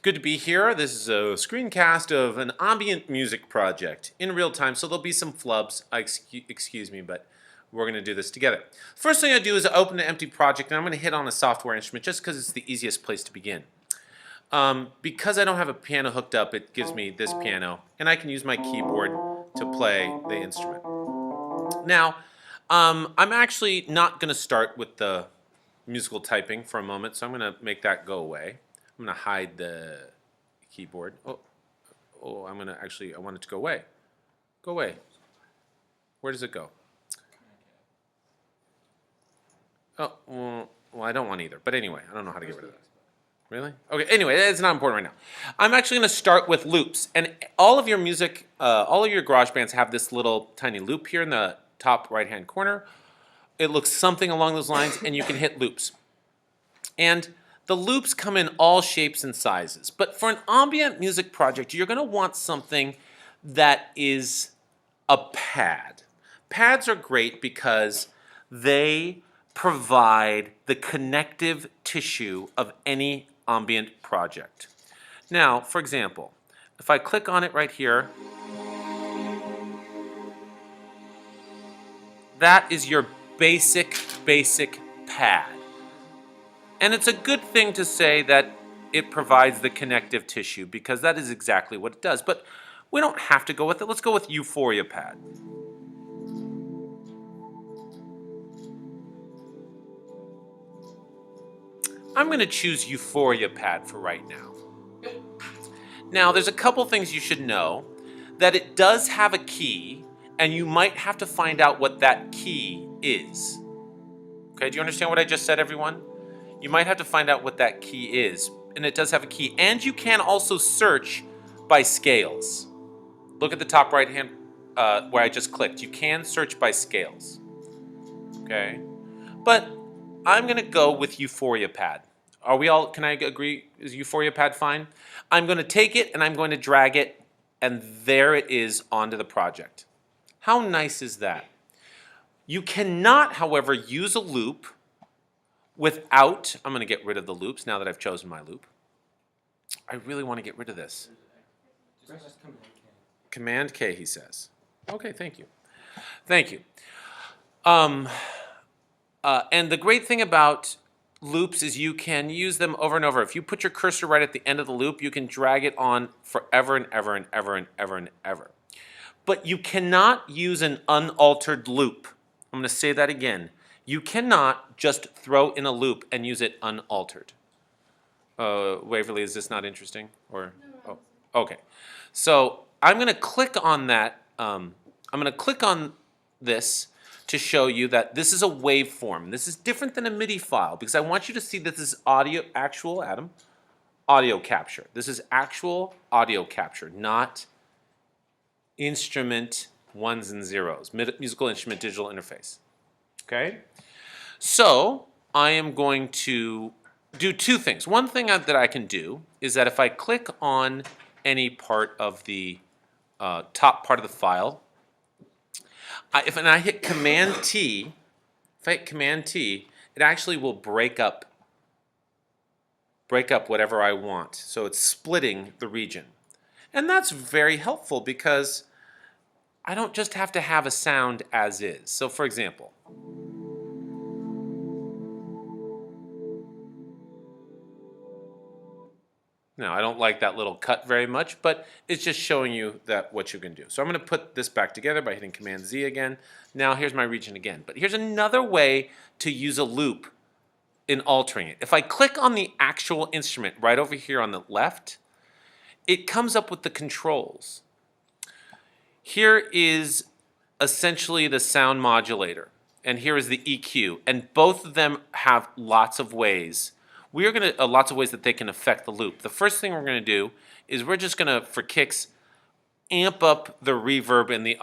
Good to be here. This is a screencast of an ambient music project in real time, so there'll be some flubs. Excuse me, but we're going to do this together. First thing I do is open an empty project, and I'm going to hit on a software instrument just because it's the easiest place to begin. Because I don't have a piano hooked up, it gives me this piano, and I can use my keyboard to play the instrument. Now, I'm actually not going to start with the musical typing for a moment, so I'm going to make that go away. I'm going to hide the keyboard. Oh, I'm going to actually, I want it to go away. Go away. Where does it go? Oh, well, I don't want either. But anyway, I don't know how to get rid of that. Really? Okay, anyway, it's not important right now. I'm actually going to start with loops. And all of your music, all of your garage bands have this little tiny loop here in the top right-hand corner. It looks something along those lines, and you can hit loops. And the loops come in all shapes and sizes. But for an ambient music project, you're going to want something that is a pad. Pads are great because they provide the connective tissue of any ambient project. Now, for example, if I click on it right here, that is your basic pad. And it's a good thing to say that it provides the connective tissue because that is exactly what it does. But we don't have to go with it. Let's go with Euphoria pad. I'm going to choose Euphoria pad for right now. Now, there's a couple things you should know. That it does have a key, and you might have to find out what that key is. Okay, do you understand what I just said, everyone? You might have to find out what that key is, and it does have a key. And you can also search by scales. Look at the top right hand where I just clicked. You can search by scales. Okay, but I'm going to go with Euphoria pad. Are we all, can I agree, is Euphoria pad fine? I'm going to take it and I'm going to drag it, and there it is onto the project. How nice is that? You cannot, however, use a loop without, I'm going to get rid of the loops now that I've chosen my loop. I really want to get rid of this. Command K, he says. Okay, thank you. Thank you. And the great thing about loops is you can use them over and over. If you put your cursor right at the end of the loop, you can drag it on forever and ever and ever and ever and ever. But you cannot use an unaltered loop. I'm going to say that again. You cannot just throw in a loop and use it unaltered. Waverly, is this not interesting? Or oh, okay. So I'm going to click on that. I'm going to click on this to show you that this is a waveform. This is different than a MIDI file because I want you to see that this is actual audio capture. This is actual audio capture, not instrument ones and zeros, musical instrument digital interface. Okay? So I am going to do two things. One thing that I can do is that if I click on any part of the top part of the file, if I hit Command T, it actually will break up whatever I want. So it's splitting the region. And that's very helpful because I don't just have to have a sound as is. So for example, now I don't like that little cut very much, but it's just showing you that what you can do. So I'm going to put this back together by hitting Command Z again. Now here's my region again. But here's another way to use a loop in altering it. If I click on the actual instrument right over here on the left, it comes up with the controls. Here is essentially the sound modulator, and here is the EQ, and both of them have lots of ways. We are going to lots of ways that they can affect the loop. The first thing we're going to do is we're just going to, for kicks, amp up the reverb and the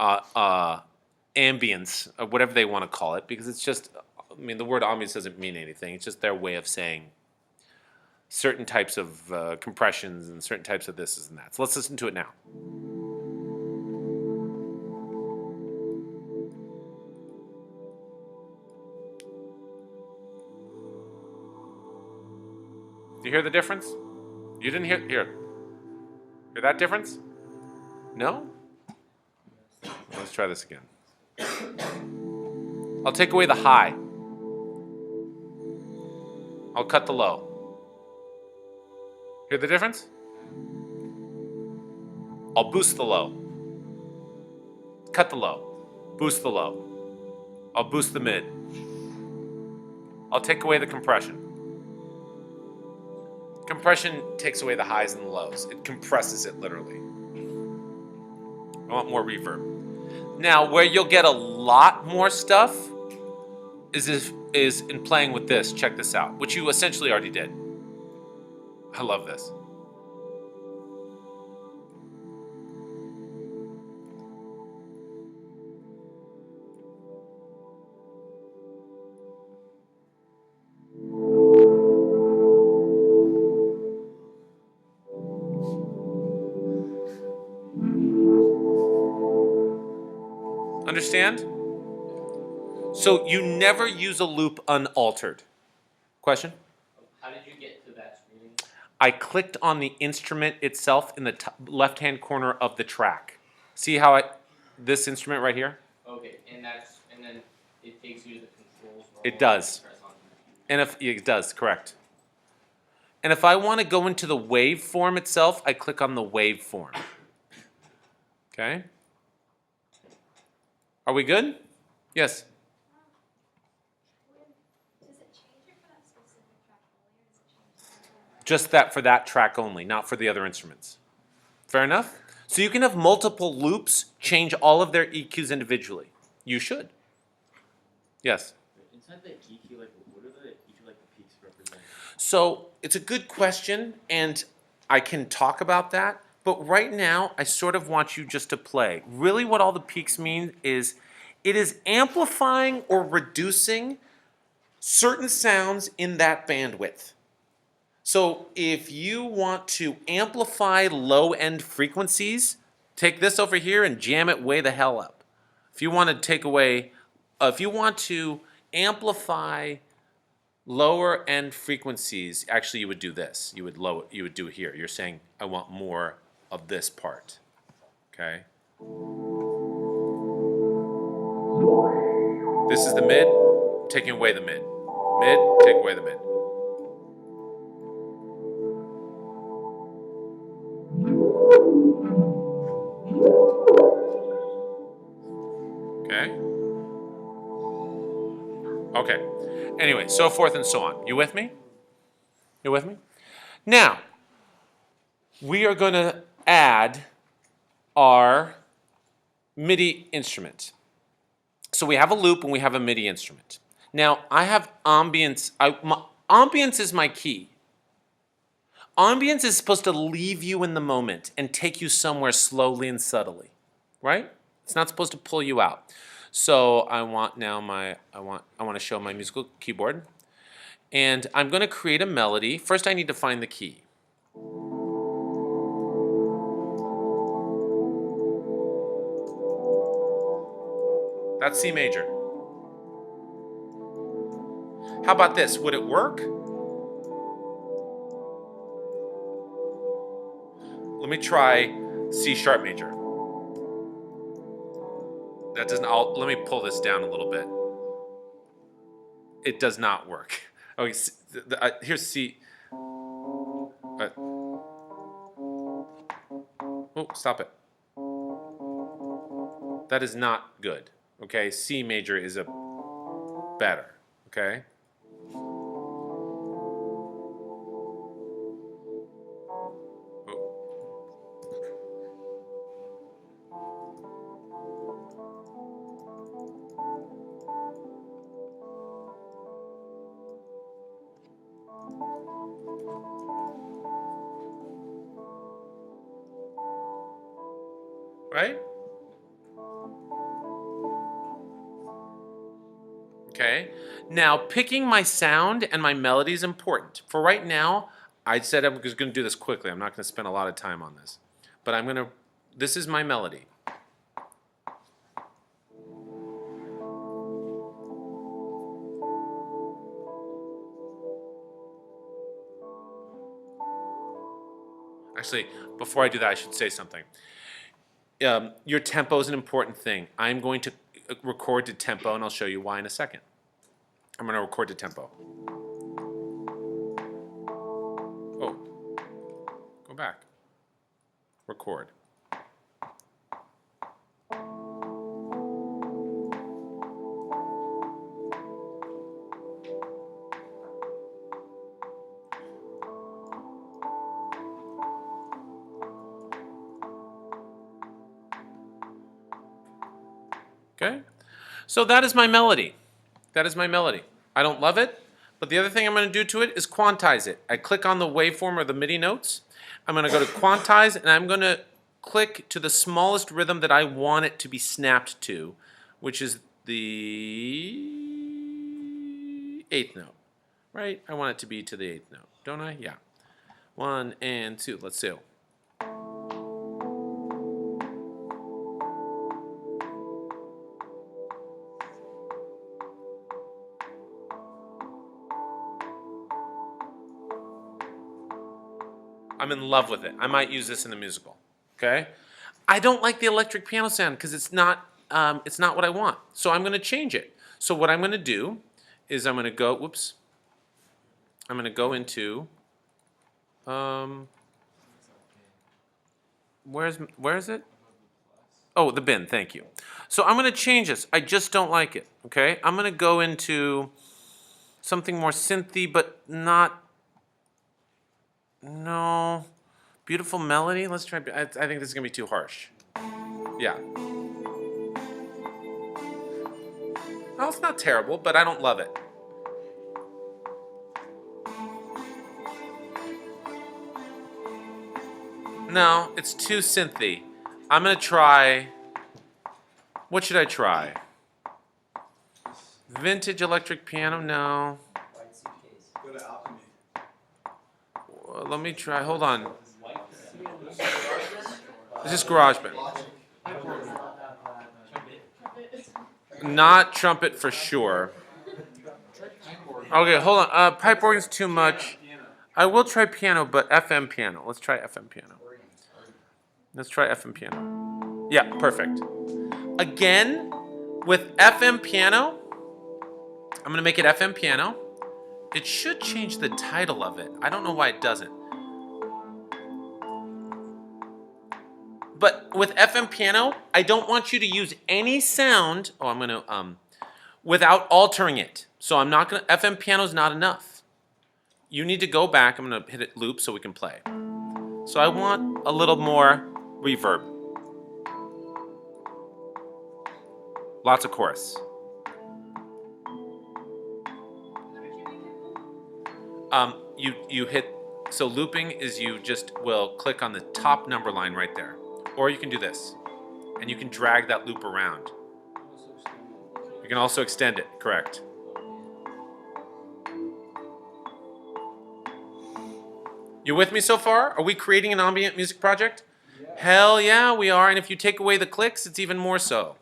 ambience, or whatever they want to call it, because it's just, I mean, the word ambience doesn't mean anything. It's just their way of saying certain types of compressions and certain types of this and that. So let's listen to it now. Do you hear the difference? You didn't hear that difference? No? Let's try this again. I'll take away the high. I'll cut the low. Hear the difference? I'll boost the low. Cut the low. Boost the low. I'll boost the mid. I'll take away the compression. Compression takes away the highs and the lows. It compresses it literally. I want more reverb. Now, where you'll get a lot more stuff is in playing with this. Check this out, which you essentially already did. I love this. Understand? So you never use a loop unaltered. Question? How did you get to that screening? I clicked on the instrument itself in the left-hand corner of the track. See how this instrument right here? Okay, and then it takes you to the controls. It does. And if it does, correct. And if I want to go into the waveform itself, I click on the waveform. Okay? Are we good? Yes. Does it change it for that specific track only, or does it change Just that for that track only, not for the other instruments. Fair enough? So you can have multiple loops change all of their EQs individually. You should. Yes. Inside the EQ, like what are the each of like the peaks represent? So it's a good question, and I can talk about that. But right now, I sort of want you just to play. Really what all the peaks mean is it is amplifying or reducing certain sounds in that bandwidth. So if you want to amplify low-end frequencies, take this over here and jam it way the hell up. If you want to take away, if you want to amplify lower end frequencies, actually you would do this. You would do it here. You're saying, I want more of this part. Okay? This is the mid, taking away the mid. Mid, take away the mid. Okay? Okay. Anyway, so forth and so on. You with me? You with me? Now, we are going to add our MIDI instrument. So we have a loop and we have a MIDI instrument. Now, I have ambiance. Ambiance is my key. Ambience is supposed to leave you in the moment and take you somewhere slowly and subtly, right? It's not supposed to pull you out. So I want now I want to show my musical keyboard, and I'm going to create a melody. First, I need to find the key. That's C major. How about this? Would it work? Let me try C sharp major. That doesn't. Let me pull this down a little bit. It does not work. Okay, here's C. Oh, stop it. That is not good. Okay, C major is a better. Okay. Right? Okay. Now, picking my sound and my melody is important. For right now, I said I was going to do this quickly. I'm not going to spend a lot of time on this. But I'm going to, this is my melody. Actually, before I do that, I should say something. Your tempo is an important thing. I'm going to record to tempo, and I'll show you why in a second. I'm going to record to tempo. Oh, go back. Record. Okay? So that is my melody. That is my melody. I don't love it, but the other thing I'm going to do to it is quantize it. I click on the waveform or the MIDI notes. I'm going to go to quantize, and I'm going to click to the smallest rhythm that I want it to be snapped to, which is the 8th note. Right? I want it to be to the 8th note, don't I? Yeah. 1 and 2. Let's do. I'm in love with it. I might use this in the musical. Okay? I don't like the electric piano sound because it's not what I want. So I'm going to change it. So what I'm going to do is I'm going to go. Whoops. I'm going to go into. Where's it? Oh, the bin. Thank you. So I'm going to change this. I just don't like it. Okay? I'm going to go into something more synthy, but not. No. Beautiful melody. Let's try. I think this is gonna be too harsh. Yeah. Oh, it's not terrible, but I don't love it. No, it's too synthy. I'm gonna try. What should I try? Vintage electric piano? No. White suitcase. Go to alchemy. Well, let me try. Hold on. It's just GarageBand. Not trumpet for sure. Okay, hold on. Pipe organ's too much. I will try piano, but FM piano. Let's try FM piano. Let's try FM piano. Yeah, perfect. Again, with FM piano, I'm going to make it FM piano. It should change the title of it. I don't know why it doesn't. But with FM piano, I don't want you to use any sound. Oh, I'm going to, without altering it. So I'm not going to, FM piano is not enough. You need to go back. I'm going to hit it loop so we can play. So I want a little more reverb. Lots of chorus. You hit, so looping is you just will click on the top number line right there. Or you can do this, and you can drag that loop around. You can also extend it, correct. You with me so far? Are we creating an ambient music project? Yeah. Hell yeah, we are, and if you take away the clicks, it's even more so.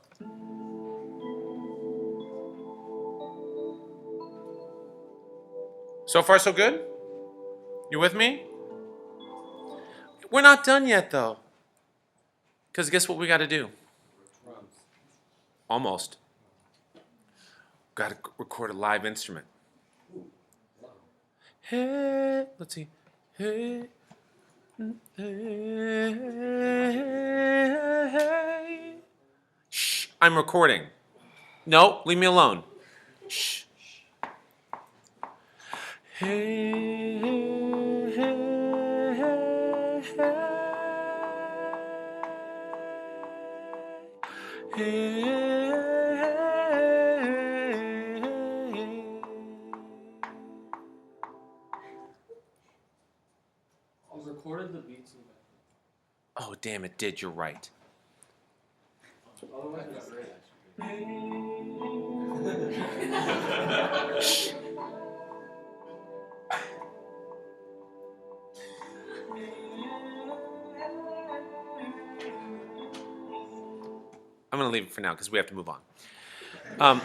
So far, so good? You with me? We're not done yet, though. Because guess what we got to do? Almost. Got to record a live instrument. Hey, let's see. Hey, hey. Shh, I'm recording. No, leave me alone. Shh. Hey, hey, hey, hey. I recorded the beats in the Oh, damn, it did. You're right. Otherwise, it's great. I'm going to leave it for now because we have to move on.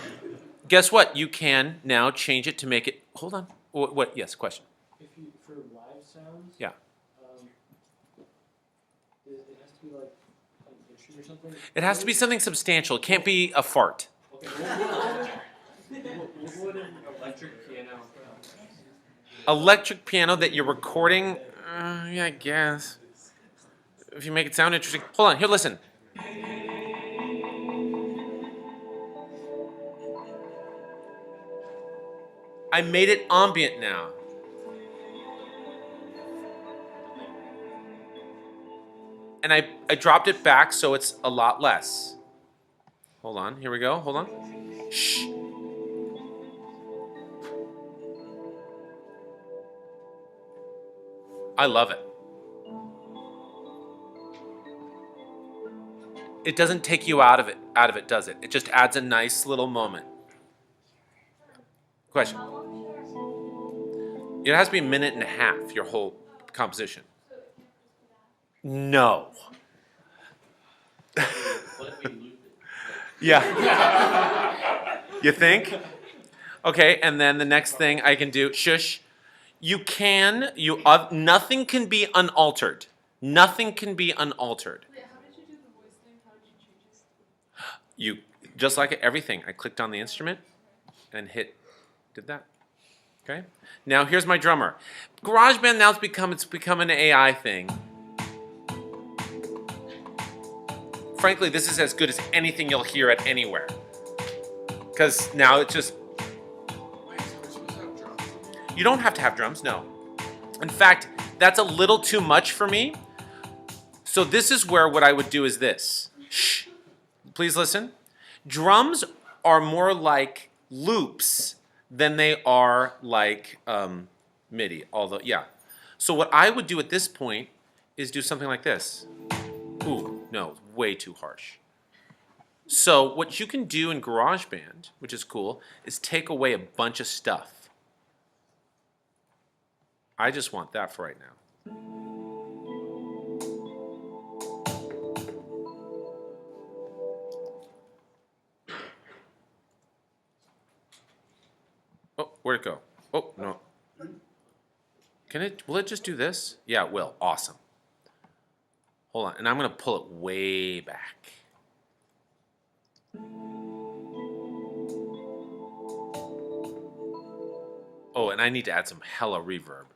Guess what? You can now change it to make it. Hold on. What? Yes, question. If you for live sounds, Yeah. it has to be like an instrument or something? It has to be something substantial. It can't be a fart. Okay, we'll go with an electric piano. Electric piano that you're recording? Yeah, I guess. If you make it sound interesting. Hold on, here, listen. I made it ambient now. And I dropped it back so it's a lot less. Hold on, here we go, hold on. Shh. I love it. It doesn't take you out of it, does it? It just adds a nice little moment. Question. How long should our song It has to be a minute and a half, your whole composition. be? So it can't just be that. No. What if we loop it? Yeah. You think? Okay, and then the next thing I can do, shush. Nothing can be unaltered. Nothing can be unaltered. Wait, how did you do the voice thing? How did you change this? You, just like everything, I clicked on the instrument and did that. Okay? Now here's my drummer. GarageBand now it's become an AI thing. Frankly, this is as good as anything you'll hear at anywhere. Because now it's just, Wait, so we're supposed to have drums? you don't have to have drums, no. In fact, that's a little too much for me. So this is where what I would do is this. Shh. Please listen. Drums are more like loops than they are like MIDI, although, yeah. So what I would do at this point is do something like this. Ooh, no, way too harsh. So what you can do in GarageBand, which is cool, is take away a bunch of stuff. I just want that for right now. Oh, where'd it go? Oh, no. Will it just do this? Yeah, it will. Awesome. Hold on, and I'm gonna pull it way back. Oh, and I need to add some hella reverb.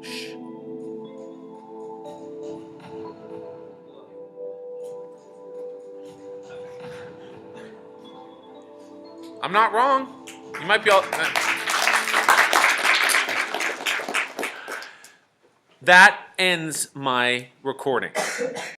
Shh. I'm not wrong. You might be all. That ends my recording.